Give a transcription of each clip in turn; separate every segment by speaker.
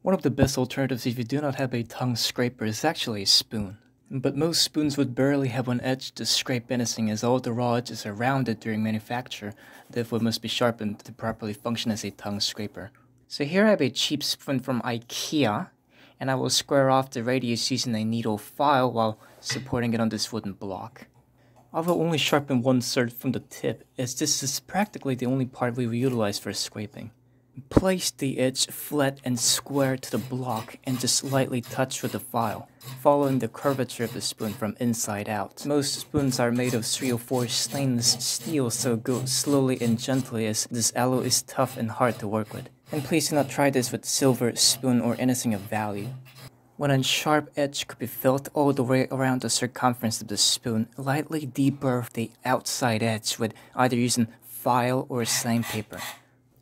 Speaker 1: One of the best alternatives if you do not have a tongue scraper is actually a spoon. But most spoons would barely have one edge to scrape anything, as all the raw edges are rounded during manufacture, therefore must be sharpened to properly function as a tongue scraper. So here I have a cheap spoon from IKEA, and I will square off the radius using a needle file while supporting it on this wooden block. I will only sharpen 1/3 from the tip, as this is practically the only part we will utilize for scraping. Place the edge flat and square to the block and just lightly touch with the file, following the curvature of the spoon from inside out. Most spoons are made of 304 stainless steel, so go slowly and gently as this alloy is tough and hard to work with. And please do not try this with silver spoon or anything of value. When a sharp edge could be felt all the way around the circumference of the spoon, lightly deburr the outside edge with either using file or sandpaper.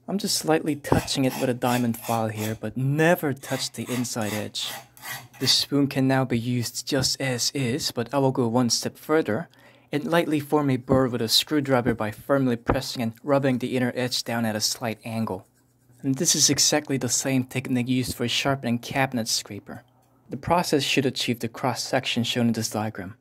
Speaker 1: I'm just slightly touching it with a diamond file here, but never touch the inside edge. The spoon can now be used just as is, but I will go one step further and lightly form a burr with a screwdriver by firmly pressing and rubbing the inner edge down at a slight angle. And this is exactly the same technique used for sharpening cabinet scraper. The process should achieve the cross-section shown in this diagram.